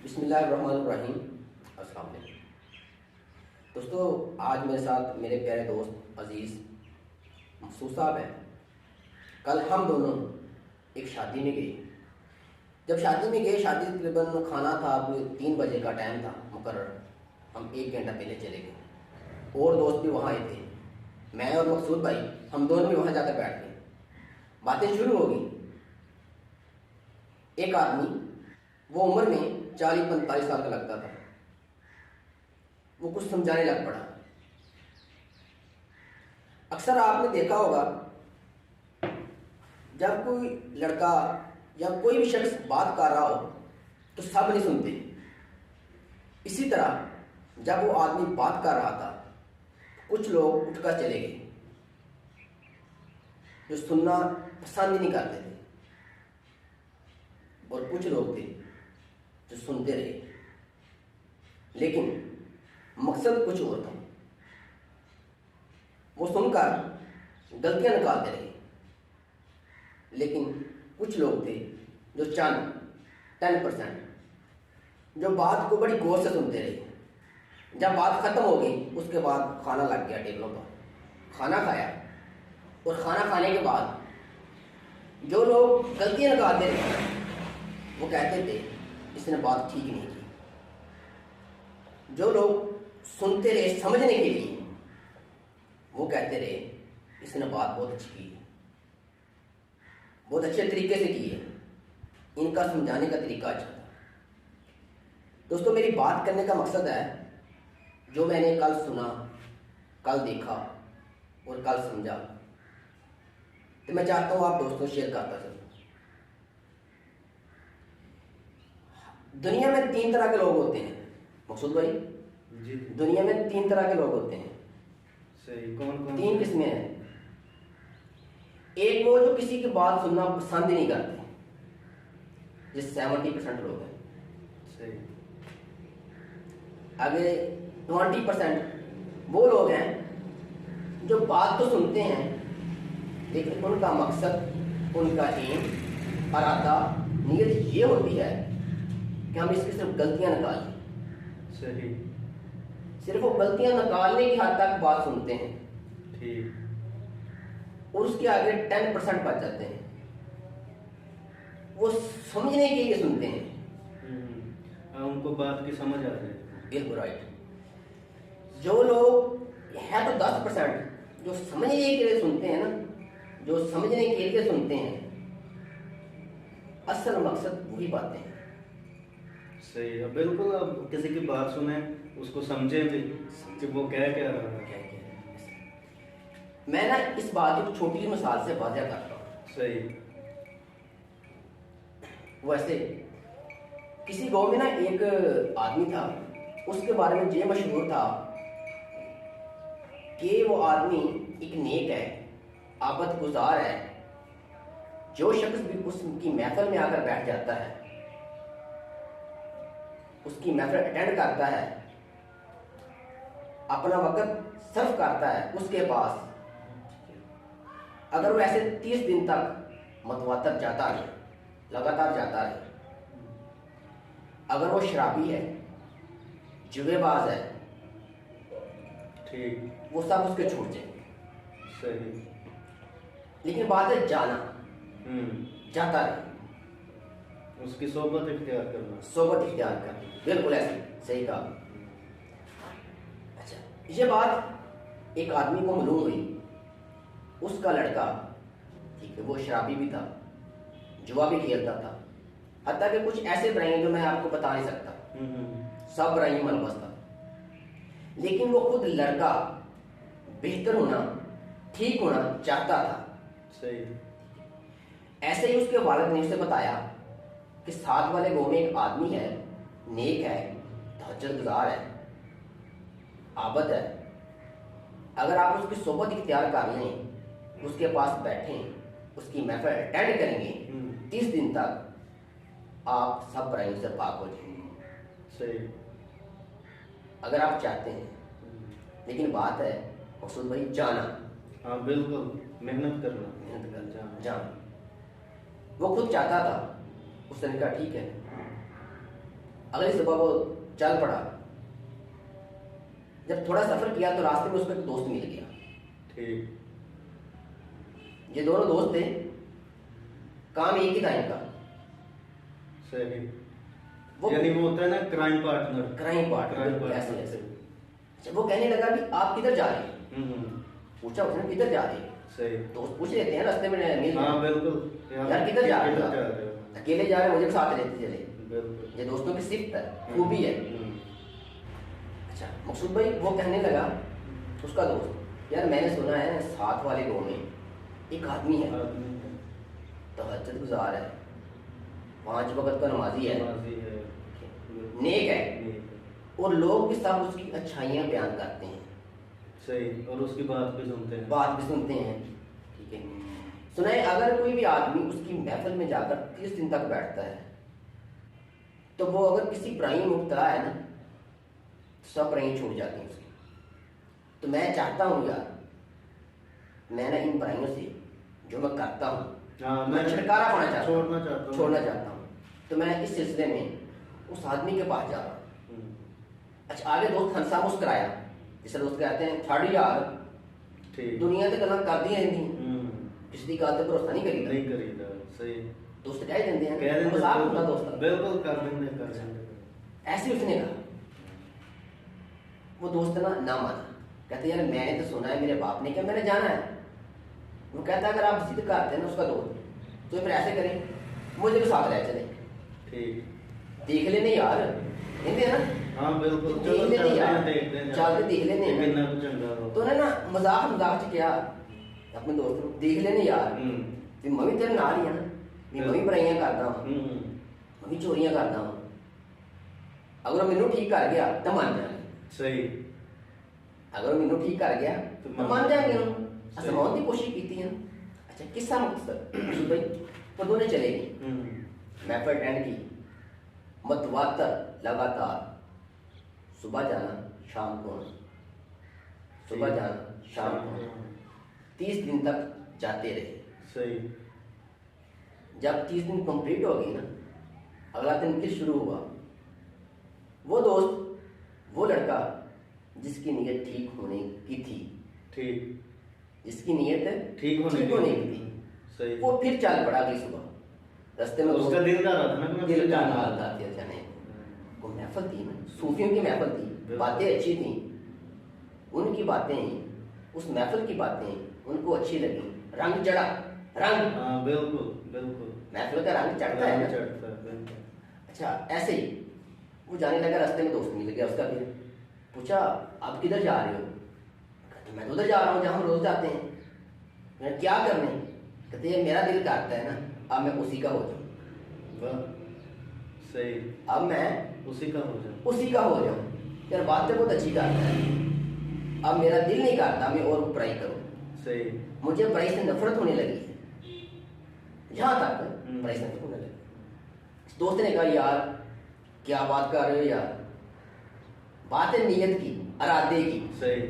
बिस्मिल्लाहिर्रहमानिर्रहीम। अस्सलाम वालेकुम दोस्तों, आज मेरे साथ मेरे प्यारे दोस्त अज़ीज़ मकसूद साहब हैं। कल हम दोनों एक शादी में गए। जब शादी में गए, शादी तकरीबन खाना था, कोई 3 बजे का टाइम था मुकर्रर। हम 1 घंटा पहले चले गए और दोस्त भी वहाँ आए थे। मैं और मकसूद भाई हम दोनों भी वहाँ जाकर बैठ गए। बातें शुरू हो गई। एक आदमी, वो उम्र में 40-45 साल का लगता था, वो कुछ समझाने लग पड़ा। अक्सर आपने देखा होगा, जब कोई लड़का या कोई भी शख्स बात कर रहा हो तो सब नहीं सुनते। इसी तरह जब वो आदमी बात कर रहा था, कुछ लोग उठकर चले गए जो सुनना पसंद ही नहीं करते थे, और कुछ लोग थे जो सुनते रहे, लेकिन मकसद कुछ और था। वो सुनकर गलतियां निकालते रहे, लेकिन कुछ लोग थे जो 10% जो बात को बड़ी गौर से सुनते रहे। जब बात खत्म हो गई, उसके बाद खाना लग गया टेबलों पर, खाना खाया, और खाना खाने के बाद जो लोग गलतियां निकालते रहे वो कहते थे इसने बात ठीक नहीं की। जो लोग सुनते रहे समझने के लिए, वो कहते रहे इसने बात बहुत अच्छी की है, बहुत अच्छे तरीके से की है, इनका समझाने का तरीका अच्छा था। दोस्तों, मेरी बात करने का मकसद है, जो मैंने कल सुना, कल देखा और कल समझा, तो मैं चाहता हूँ आप दोस्तों शेयर करता चलो। दुनिया में 3 तरह के लोग होते हैं मकसूद भाई जी। दुनिया में 3 तरह के लोग होते हैं। सही। कौन कौन 3 किस्में हैं। एक वो जो किसी की बात सुनना पसंद ही नहीं करते, जो 70% लोग हैं। सही। आगे 20% वो लोग हैं जो बात तो सुनते हैं, लेकिन उनका मकसद, उनका एम, इरादा, नीयत ये होती है कि हम इसकी सिर्फ गलतियां निकालें। सही। सिर्फ वो गलतियां निकालने की हद तक बात सुनते हैं, ठीक। और उसके आगे 10% बच जाते हैं। वो समझने के लिए सुनते हैं। उनको बात की समझ आ जाए। बिल्कुल राइट। जो लोग है तो 10% जो समझने के लिए सुनते हैं ना, जो समझने के लिए सुनते हैं, असल मकसद वही बातें हैं। सही है, बिल्कुल। अब किसी की बात सुने, उसको समझे भी कि वो क्या रहा है। क्या क्या मैं ना इस बात को छोटी सी मिसाल से वाज़ह करता हूँ। सही। वैसे किसी गांव में ना एक आदमी था, उसके बारे में ये मशहूर था कि वो आदमी एक नेक है, आबद गुजार है। जो शख्स भी उसकी महफिल में आकर बैठ जाता है, उसकी महफिल अटेंड करता है, अपना वक्त सर्व करता है उसके पास, अगर वो ऐसे 30 दिन तक मतवातर जाता रहे, लगातार जाता रहे, अगर वो शराबी है, जुएबाज है, ठीक। वो सब उसके छूट जाएंगे। सही। लेकिन बात है जाना, जाता रहे, उसकी सोबत इख्तियार करना। सोबत इख्तियार कर। बिल्कुल ऐसे सही कहा। अच्छा, ये बात एक आदमी को मालूम हुई। उसका लड़का, ठीक है, वो शराबी भी था, जुआ भी खेलता था, हत्ता कि कुछ ऐसे बुराइयां जो मैं आपको बता नहीं सकता, सब बुराइयों में मलबस था। लेकिन वो खुद लड़का बेहतर होना, ठीक होना चाहता था। सही। ऐसे ही उसके वालिद ने उसे बताया कि साथ वाले गांव में एक आदमी है, नेक है, तहज्जुद गुजार है, आबद है। अगर आप उसकी सोबत इख्तियार कर लें, उसके पास बैठें, उसकी महफिल अटेंड करेंगे, 30 दिन तक आप सब बुराइयों से पाक हो जाएंगे। सही। अगर आप चाहते हैं। लेकिन बात है मकसूद भाई, जाना। हाँ बिल्कुल, मेहनत करना। मेहनत करना, जाना। वो खुद चाहता था, उसने कहा ठीक है, अगली सुबह वो चल पड़ा। जब थोड़ा सफर किया तो रास्ते में उसको एक दोस्त मिल गया। ठीक। ये दोनों दोस्त थे, काम एक ही था इनका। सही। वो यानी वो होता है ना क्राइम पार्टनर। क्राइम पार्टनर ऐसे ऐसे। अच्छा, वो कहने लगा कि आप किधर जा रहे हैं? पूछा उसने, किधर जा रहे हैं? सही। दोस्त पूछ लेते हैं रास्ते में मिल हाँ गए। बिल्कुल। यार किधर जा रहे किधर जा हो? रहे हो? अकेले जा रहे हैं, मुझे भी साथ लेते चले। बिल्कुल। ये दोस्तों की सिफ्त है, खूबी है। अच्छा, मकसूद भाई वो कहने लगा उसका दोस्त, यार मैंने सुना है साथ वाले गाँव में एक आदमी है, तहज्जुद गुजार है, 5 वक्त का नमाजी है, नेक है, और लोग भी सब उसकी अच्छाइयाँ बयान करते हैं। सही। और उसकी बात भी सुनते हैं। बात भी सुनते हैं। ठीक है। सुना है अगर कोई भी आदमी उसकी महफिल में जाकर 30 दिन तक बैठता है तो वो अगर किसी बुराई में मुब्तला है ना तो सब बुराइयाँ छूट जाती हैं उसकी। तो मैं चाहता हूँ यार, मैं ना इन बुराइयों से जो मैं करता हूँ, हाँ, मैं छुटकारा पाना चाहता हूँ, छोड़ना चाहता हूँ। तो मैं इस सिलसिले में उस आदमी के पास जा रहा हूँ। अच्छा, आगे दोस्त हंसा मुस्कुराया, जिसे दोस्त कहते हैं छाड़ी यार, ठीक। दुनिया तो गल्लां करदी रहंदी, किसी की गल ते भरोसा नहीं करीदा। सही। दोस्त कह देंगे हैं, मजाक होता दोस्त। बिल्कुल कर देंगे। ऐसे उसने कहा। वो दोस्त ना माना, कहते यार मैंने तो सुना है, मेरे बाप ने क्या, मैंने जाना है। वो कहता अगर आप जिद करते हैं ना उसका दोस्त, तो फिर ऐसे करें, मुझे भी साथ रह चले। ठीक। देख लेने यार, कहते हैं ना। हाँ बिल्कुल। देख लेने यार, चल के देख लेने। कितना चंगा हो। तो ना मजाक च क्या अपने दोस्त को, देख लेने यार, भी मैं भी तेरे नाल ही है ना, भी मैं भी बुराइयां करदा हां, मैं भी चोरियां करदा हां, अगर मैनू ठीक कर गया तो मान जाएंगे। सही। अगर मैनू ठीक कर गया तो मान जाएंगे हम, असमान की कोशिश की है। अच्छा, किस्सा मकसद भाई वो दोनों चले गए, महफिल अटेंड की, मतवातर लगातार, सुबह जाना शाम को आना, सुबह जाना शाम को आना, 30 दिन तक जाते रहे। सही। जब 30 दिन कंप्लीट हो गई ना, अगला दिन फिर शुरू हुआ। वो दोस्त, वो लड़का जिसकी नीयत ठीक होने की थी, ठीक, जिसकी नीयत ठीक होने की थी, सही, वो फिर चल पड़ा अगली सुबह। रास्ते में उसका दिल कर रहा था ना, दिल का हाल था जाने को। महफिल थी ना, सूफियों की महफिल थी, बातें अच्छी थी, उनकी बातें, उस महफिल की बातें उनको अच्छी लगी, रंग चढ़ा, रंग। हाँ बिल्कुल बिल्कुल। महफिल का रंग चढ़ता है ना। चढ़ता है बिल्कुल। अच्छा, ऐसे ही वो जाने लगा, रास्ते में दोस्त मिल गया उसका। फिर पूछा आप किधर जा रहे हो? कहते मैं तो उधर जा रहा हूँ जहाँ हम रोज जाते हैं। मैंने क्या करने? कहते ये मेरा दिल करता है ना, अब मैं उसी का हो जाऊँ। वाह, सही। अब मैं उसी का हो जाऊँ। उसी का हो जाऊँ। यार बात तो बहुत अच्छी करता है, अब मेरा दिल नहीं करता मैं और बुराई करूँ। सही। मुझे बुराई से नफरत होने लगी है, यहाँ तक बुराई से नफरत होने लगी। दोस्त ने कहा यार क्या बात कर रहे हो यार, बात है नीयत की, इरादे की। सही।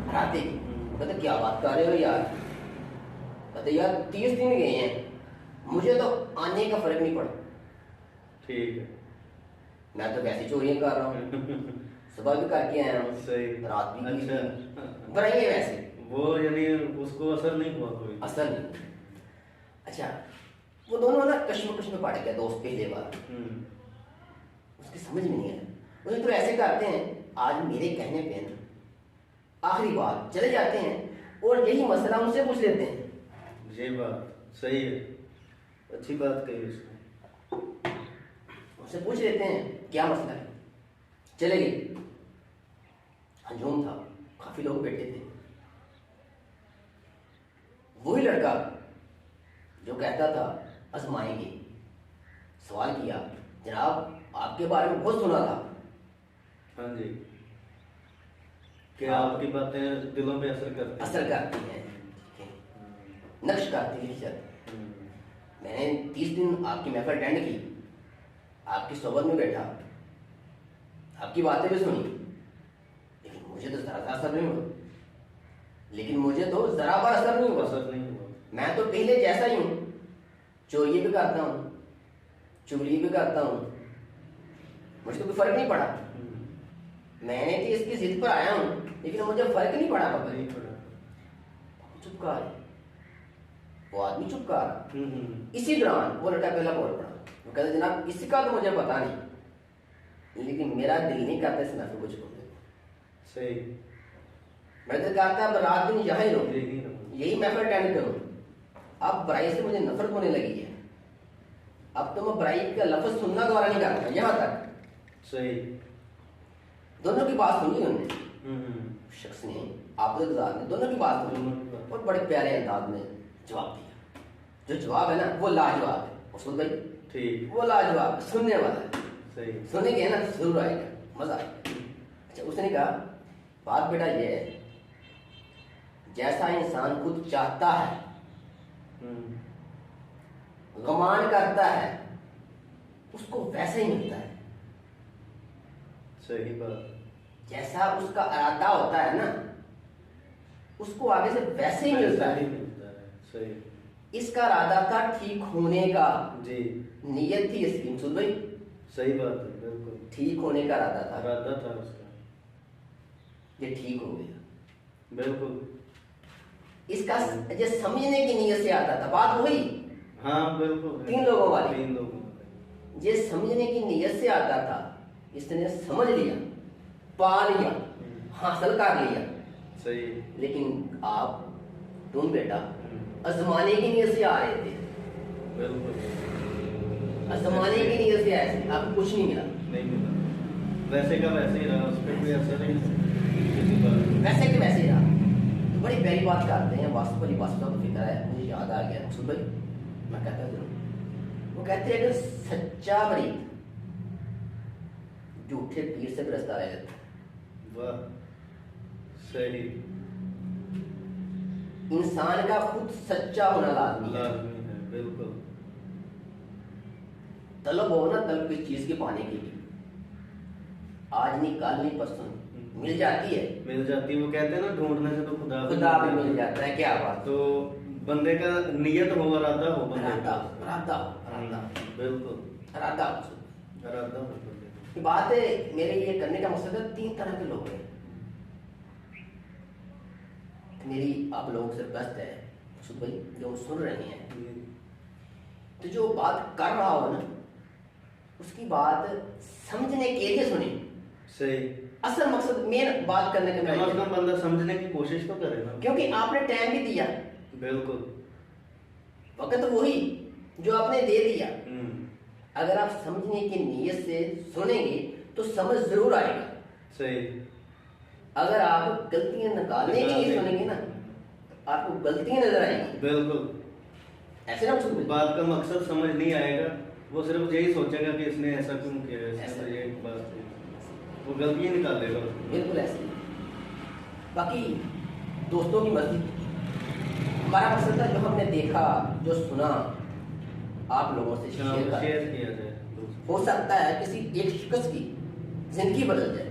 इरादे की। कहते क्या बात कर रहे हो यार? कहते यार 30 दिन गए हैं, मुझे तो आने का फर्क नहीं पड़ा। ठीक है। मैं तो वैसी चोरियां कर रहा हूँ, सुबह भी करके आया हूँ, सही, रात भी की। अच्छा। बुराई है वैसे, वो यानी उसको असर नहीं हुआ कोई? असर नहीं। अच्छा, वो दोनों ना कश्मकश में पड़ गया दोस्त पहले बार। उसकी समझ में नहीं आया। मुझे तो ऐसे करते हैं, आज मेरे कहने पे ना आखिरी बार चले जाते हैं और यही मसला उनसे पूछ लेते हैं। ये बात सही है, अच्छी बात कही उसने। उनसे पूछ लेते हैं क्या मसला है। चले गए, हजूम था, काफी लोग बैठे थे। वही लड़का जो कहता था आजमाएंगे, सवाल किया जनाब आपके बारे में बहुत सुना था। हाँ जी, क्या आपकी बातें दिलों पे असर करती हैं, नक्श करती है सर। मैंने 30 दिन आपकी महफिल अटेंड की, आपकी सोबत में बैठा, आपकी बातें भी सुनी, लेकिन मुझे तो जरा सा असर नहीं हुआ। लेकिन मुझे तो जरा बार असर नहीं हुआ। मैं तो पहले जैसा ही हूँ, चोरी भी करता हूँ, चुगली भी करता हूँ, मुझे तो कोई फर्क नहीं पड़ा। मैंने तो इसकी जिद पर आया हूँ, लेकिन मुझे फर्क नहीं पड़ा पापा। नहीं पड़ा। चुप कहा है, वो आदमी चुप कहा रहा। इसी दौरान वो लड़का पहला बोल पड़ा, वो कहता जनाब इसका तो मुझे पता नहीं, लेकिन मेरा दिल नहीं करता इस नफर को छोड़ने को। सही। मैं तो कहता अब रात दिन यहाँ ही रहूँ, यही रहूं। यही महफिल अटेंड करूँ। अब बुराई से मुझे नफरत होने लगी है, अब तो मैं बुराई का लफ्ज सुनना गवारा नहीं करता। यहाँ तक सही। दोनों की बात सुनी उन्होंने, शख्स ने आबदुल्लाह ने दोनों की बात सुनी और बड़े प्यारे अंदाज में जवाब दिया। जो जवाब है ना वो लाजवाब है, उसको भाई ठीक। वो लाजवाब सुनने वाला है। सही। सुनेंगे ना जरूर आएगा, मजा आएगा। अच्छा, उसने कहा बात बेटा ये है, जैसा इंसान खुद चाहता है, गुमान करता है, उसको वैसा ही मिलता है। सही बात। जैसा उसका इरादा होता है ना, उसको आगे से वैसे ही मिलता है। सही। इसका इरादा था ठीक होने का, जी। नीयत थी इसकी सुन भाई, सही बात है, बिल्कुल ठीक होने का इरादा था, इरादा था उसका, ये ठीक हो गया। बिल्कुल। इसका ये समझने की नीयत से आता था, बात वही। हाँ बिल्कुल। 3 लोगों वाली। 3 लोगों वाली। ये समझने की नीयत से आता था, इसने समझ लिया, पा लिया, हासिल कर लिया। सही। लेकिन आप तुम बेटा आजमाने की नीयत से आ रहे थे, बिल्कुल आजमाने की नीयत से आए थे, आपको कुछ नहीं मिला। नहीं मिला, वैसे का वैसे ही रहा, उस पर कोई असर नहीं किसी बात। वैसे के वैसे ही रहा। तो बड़ी प्यारी बात करते हैं, वास्तव वाली वास्तव को फिक्र है, मुझे याद आ गया सुन भाई, मैं कहता हूँ वो कहते हैं अगर सच्चा मरीज झूठे पीर से भी रास्ता ले लेता है। वाह, सही। इंसान का खुद सच्चा होना लाजमी है। लाजमी है, बिल्कुल। तलब हो ना तलब किस चीज की पाने की, आज नहीं कल नहीं परसों मिल जाती है। मिल जाती है, वो कहते हैं ना ढूंढने से तो खुदा भी मिल जाता है। क्या बात। तो बंदे का नियत हो, इरादा हो, बंदे का इरादा बिल्कुल इरादा इरादा हो बंदे का। ये बात है, मेरे ये करने का मकसद है 3 तरह के लोग हैं। मेरी आप लोगों से रिक्वेस्ट है सुन भाई, जो सुन रहे हैं, तो जो बात कर रहा हो ना उसकी बात समझने के लिए सुने। सही। असल मकसद मेन बात करने का कम से कम बंदा समझने की कोशिश तो करे ना, क्योंकि आपने टाइम भी दिया, बिल्कुल वक्त वही जो आपने दे दिया। अगर आप समझने की नीयत से सुनेंगे तो समझ जरूर आएगा। सही। अगर आप गलतियां निकालने के लिए सुनेंगे ना, आपको गलतियां नजर आएंगी, बिल्कुल। ऐसे ना सुन बात का मकसद समझ नहीं आएगा, वो सिर्फ यही सोचेगा कि इसने ऐसा क्यों किया, इसने तो ये बात, वो गलतियां निकाल देगा। बिल्कुल ऐसे। बाकी दोस्तों की मर्जी, हमारा मकसद था जो हमने देखा जो सुना आप लोगों से शेयर शेयर किया जाए। हो सकता है किसी एक शख्स की जिंदगी बदल जाए।